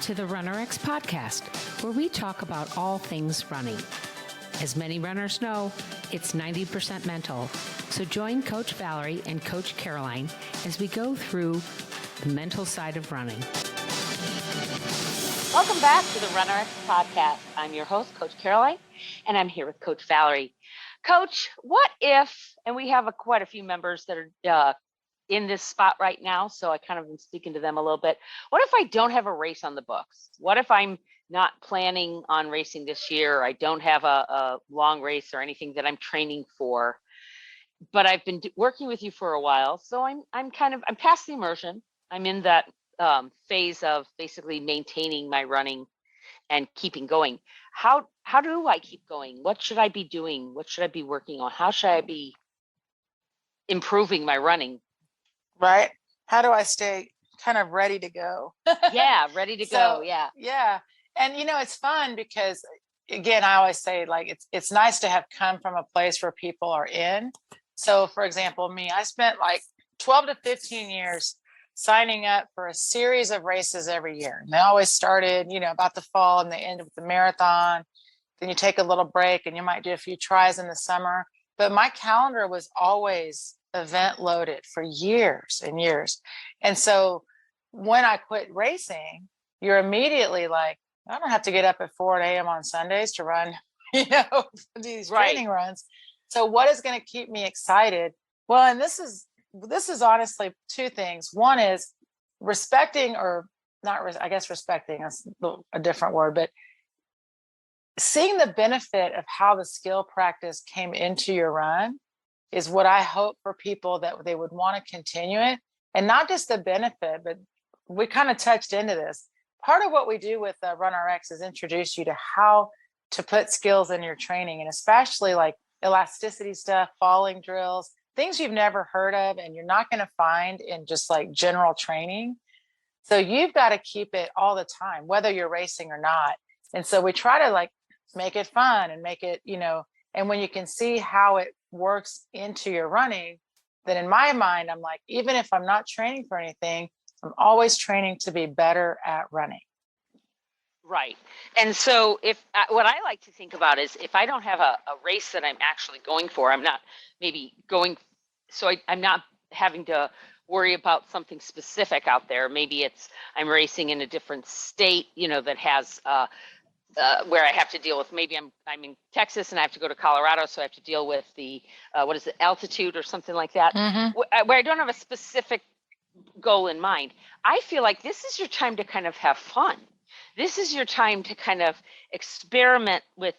to the RunRX Podcast, where we talk about all things running. As many runners know, it's 90% mental. So join Coach Valerie and Coach Caroline as we go through the mental side of running. Welcome back to the RunRX Podcast. I'm your host, Coach Caroline, and I'm here with Coach Valerie. Coach, what if, and we have quite a few members that are in this spot right now, so I kind of am speaking to them a little bit. What if I don't have a race on the books? What if I'm not planning on racing this year? I don't have a long race or anything that I'm training for, but I've been working with you for a while, so I'm past the immersion. I'm in that phase of basically maintaining my running and keeping going. How do I keep going? What should I be doing? What should I be working on? How should I be improving my running? Right? How do I stay kind of ready to go? Yeah, ready to go. Yeah. Yeah. And it's fun because, again, I always say, like, it's nice to have come from a place where people are in. So, for example, me, I spent like 12 to 15 years signing up for a series of races every year. And they always started, about the fall, and they ended with the marathon. Then you take a little break and you might do a few tries in the summer. But my calendar was always event loaded for years and years. And so when I quit racing, you're immediately like, I don't have to get up at 4 a.m. on Sundays to run, these training runs. So what is going to keep me excited? Well, and this is honestly two things. One is respecting, or not, I guess respecting is a different word, but seeing the benefit of how the skill practice came into your run is what I hope for people, that they would want to continue it. And not just the benefit, but we kind of touched into this. Part of what we do with RunRX is introduce you to how to put skills in your training, and especially like elasticity stuff, falling drills, things you've never heard of and you're not going to find in just like general training. So you've got to keep it all the time, whether you're racing or not. And so we try to like make it fun and make it, and when you can see how it works into your running, then in my mind, I'm like, even if I'm not training for anything, I'm always training to be better at running. Right. And so what I like to think about is, if I don't have a race that I'm actually going for, I'm not maybe going, so I'm not having to worry about something specific out there. Maybe I'm racing in a different state, that has where I have to deal with, maybe I'm in Texas and I have to go to Colorado, so I have to deal with the altitude or something like that, where I don't have a specific goal in mind. I feel like this is your time to kind of have fun. This is your time to kind of experiment with,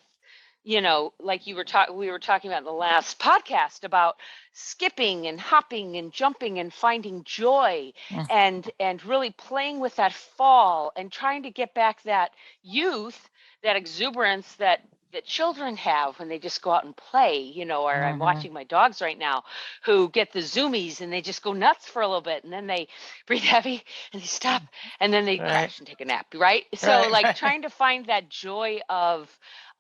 like we were talking about in the last podcast about skipping and hopping and jumping and finding joy and really playing with that fall and trying to get back that youth, that exuberance that children have when they just go out and play, or I'm watching my dogs right now who get the zoomies and they just go nuts for a little bit, and then they breathe heavy and they stop and then they crash and take a nap. Right. So like trying to find that joy of,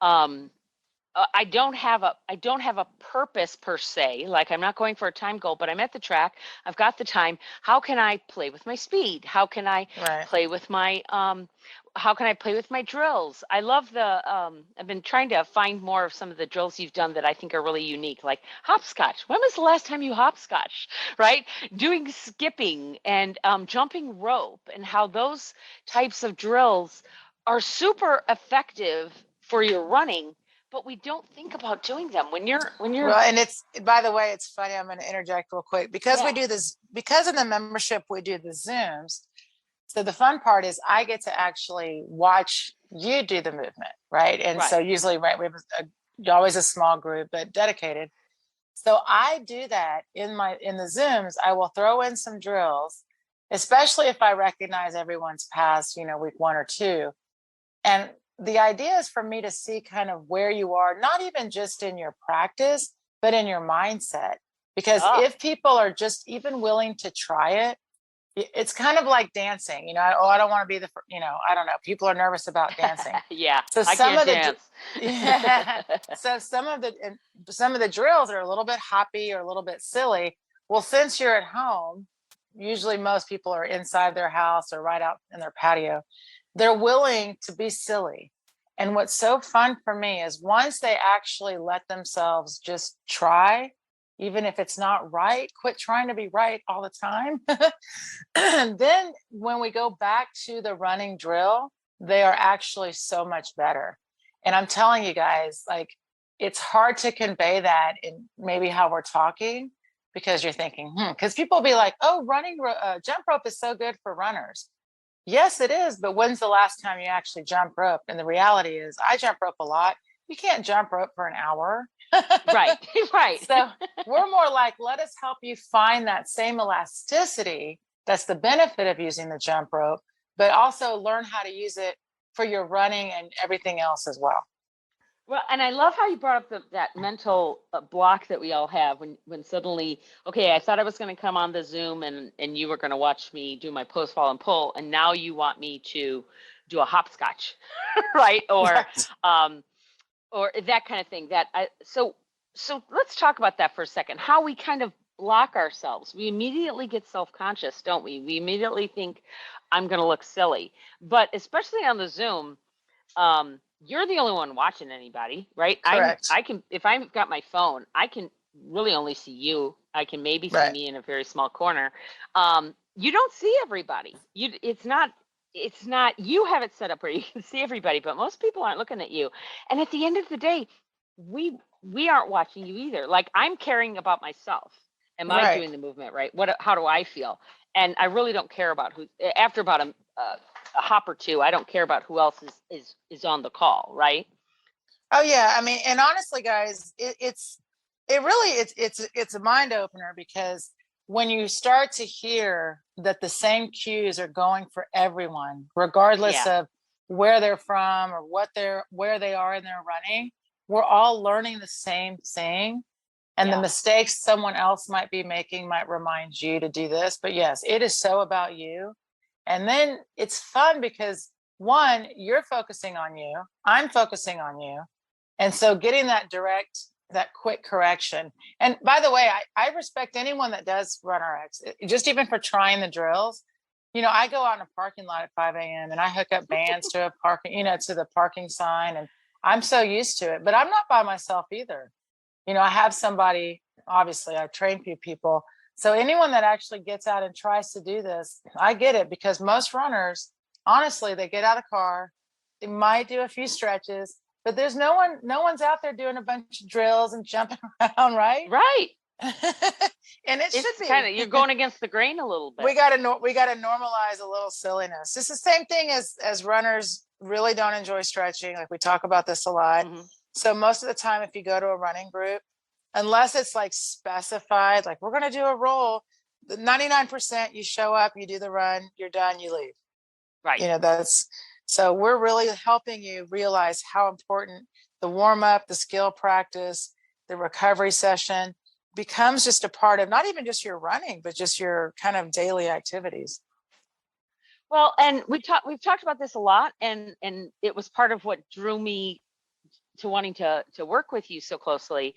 I don't have a purpose per se. Like, I'm not going for a time goal, but I'm at the track. I've got the time. How can I play with my speed? How can I play with my drills? I love I've been trying to find more of some of the drills you've done that I think are really unique, like hopscotch. When was the last time you hopscotched, right? Doing skipping and jumping rope, and how those types of drills are super effective for your running, but we don't think about doing them when you're well. And it's, by the way, it's funny, I'm going to interject real quick, because we do this, because in the membership we do the Zooms. So the fun part is I get to actually watch you do the movement, right? And so usually, we have always a small group, but dedicated. So I do that in the Zooms. I will throw in some drills, especially if I recognize everyone's past, week 1 or 2. And the idea is for me to see kind of where you are, not even just in your practice, but in your mindset. Because if people are just even willing to try it, it's kind of like dancing, I don't want to be I don't know. People are nervous about dancing. Yeah. So some of the drills are a little bit hoppy or a little bit silly. Well, since you're at home, usually most people are inside their house or right out in their patio. they're willing to be silly. And what's so fun for me is once they actually let themselves just try, even if it's not right, quit trying to be right all the time. And then when we go back to the running drill, they are actually so much better. And I'm telling you guys, like, it's hard to convey that in maybe how we're talking, because you're thinking, because people will be like, oh, jump rope is so good for runners. Yes, it is. But when's the last time you actually jump rope? And the reality is I jump rope a lot. You can't jump rope for an hour. Right. Right. So we're more like, let us help you find that same elasticity. That's the benefit of using the jump rope, but also learn how to use it for your running and everything else as well. Well, and I love how you brought up that mental block that we all have when suddenly, okay, I thought I was going to come on the Zoom and you were going to watch me do my post, fall, and pull, and now you want me to do a hopscotch, right? Or that kind of thing. So let's talk about that for a second. How we kind of block ourselves. We immediately get self-conscious, don't we? We immediately think I'm going to look silly, but especially on the Zoom. You're the only one watching anybody, right? Correct. I can, if I've got my phone, I can really only see you. I can maybe see me in a very small corner. You don't see everybody. It's not, you have it set up where you can see everybody, but most people aren't looking at you. And at the end of the day, we aren't watching you either. Like, I'm caring about myself. Am I doing the movement right? How do I feel? And I really don't care about who, after about a hop or two, I don't care about who else is on the call, right? Oh yeah, I mean, and honestly, guys, it's a mind opener, because when you start to hear that the same cues are going for everyone, regardless of where they're from or where they are in their running, we're all learning the same thing. And the mistakes someone else might be making might remind you to do this. But yes, it is so about you. And then it's fun because, one, you're focusing on you, I'm focusing on you. And so getting that quick correction. And by the way, I respect anyone that does RunRX, just even for trying the drills. I go out in a parking lot at 5 a.m. and I hook up bands to to the parking sign. And I'm so used to it, but I'm not by myself either. I have somebody, obviously I train few people. So anyone that actually gets out and tries to do this, I get it, because most runners, honestly, they get out of the car, they might do a few stretches, but there's no one's out there doing a bunch of drills and jumping around, right? Right. And it should be kind of, you're going against the grain a little bit. We got to normalize a little silliness. It's the same thing as runners really don't enjoy stretching. Like, we talk about this a lot. Mm-hmm. So most of the time, if you go to a running group, unless it's like specified, like we're going to do a roll, the 99% you show up, you do the run, you're done, you leave. Right. So we're really helping you realize how important the warm up, the skill practice, the recovery session becomes just a part of not even just your running, but just your kind of daily activities. Well, and we've talked about this a lot, and it was part of what drew me to wanting to work with you so closely,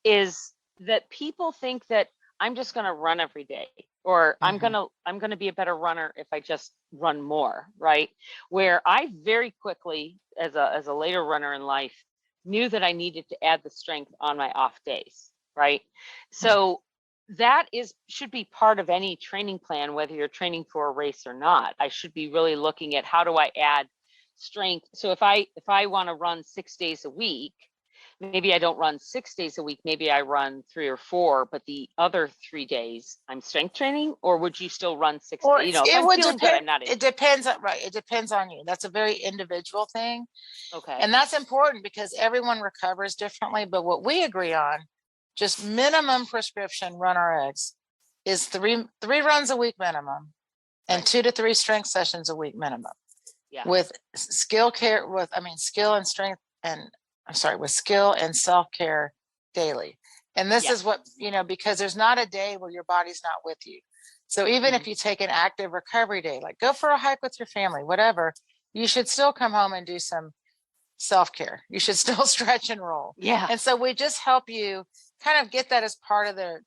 is that people think that I'm just going to run every day, or mm-hmm. I'm going to be a better runner if I just run more, right? Where I very quickly, as a later runner in life, knew that I needed to add the strength on my off days, right? So that should be part of any training plan, whether you're training for a race or not. I should be really looking at, how do I add strength? So if I want to run 6 days a week, maybe I don't run 6 days a week, maybe I run 3 or 4, but the other 3 days I'm strength training. Or would you still run 6 days? It would depend. It depends it depends on you. That's a very individual thing. Okay. And that's important because everyone recovers differently. But what we agree on, just minimum prescription RunRX, is three runs a week minimum, and 2 to 3 strength sessions a week minimum. Yeah. With skill and self-care daily. And this is what, because there's not a day where your body's not with you. So even if you take an active recovery day, like go for a hike with your family, whatever, you should still come home and do some self-care. You should still stretch and roll. Yeah. And so we just help you kind of get that as part of the,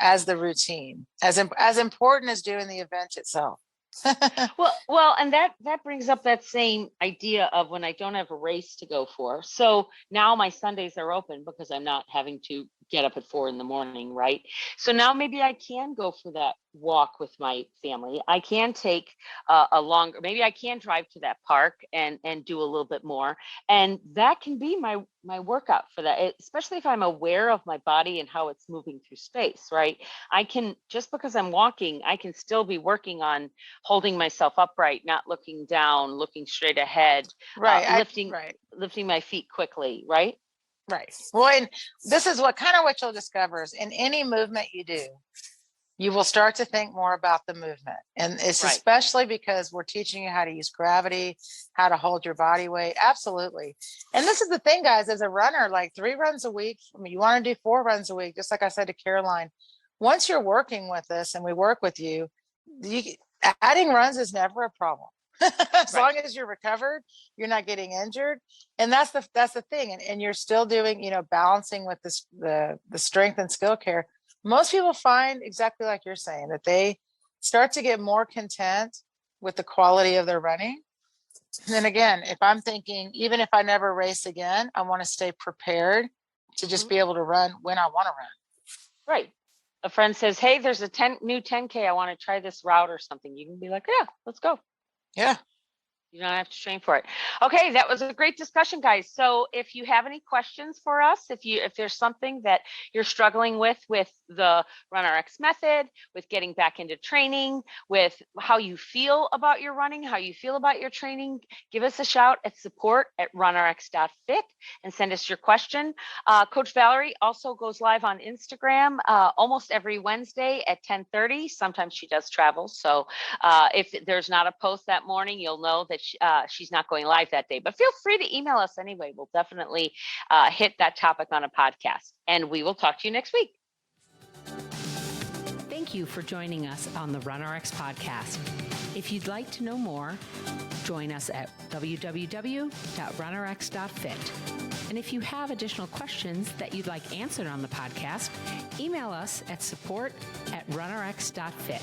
as the routine, as important as doing the event itself. Well, and that brings up that same idea of when I don't have a race to go for. So now my Sundays are open because I'm not having to get up at 4 a.m, right? So now maybe I can go for that walk with my family. I can take a longer, maybe I can drive to that park and do a little bit more, and that can be my workout for that. Especially if I'm aware of my body and how it's moving through space, right? I can, just because I'm walking, I can still be working on holding myself upright, not looking down, looking straight ahead, Right. lifting my feet quickly, right? Right. Well, and this is what you'll discover is in any movement you do, you will start to think more about the movement. And it's Right. especially because we're teaching you how to use gravity, how to hold your body weight. Absolutely. And this is the thing, guys, as a runner, like 3 runs a week, I mean, you want to do 4 runs a week, just like I said to Caroline, once you're working with us and we work with you, adding runs is never a problem. As long as you're recovered, you're not getting injured. And that's the thing. And you're still doing, balancing with this, the strength and skill care. Most people find exactly like you're saying, that they start to get more content with the quality of their running. And then again, if I'm thinking, even if I never race again, I want to stay prepared to just be able to run when I want to run. Right. A friend says, hey, there's a new 10K. I want to try this route or something. You can be like, yeah, let's go. Yeah. You don't have to train for it. Okay, that was a great discussion, guys. So if you have any questions for us, if there's something that you're struggling with the RunRX method, with getting back into training, with how you feel about your running, how you feel about your training, give us a shout at support@runrx.fit and send us your question. Coach Valerie also goes live on Instagram almost every Wednesday at 10:30. Sometimes she does travel. So if there's not a post that morning, you'll know that she's not going live that day, but feel free to email us anyway. We'll definitely hit that topic on a podcast, and we will talk to you next week. Thank you for joining us on the RunRX Podcast. If you'd like to know more, join us at www.runrx.fit. And if you have additional questions that you'd like answered on the podcast, email us at support@runrx.fit.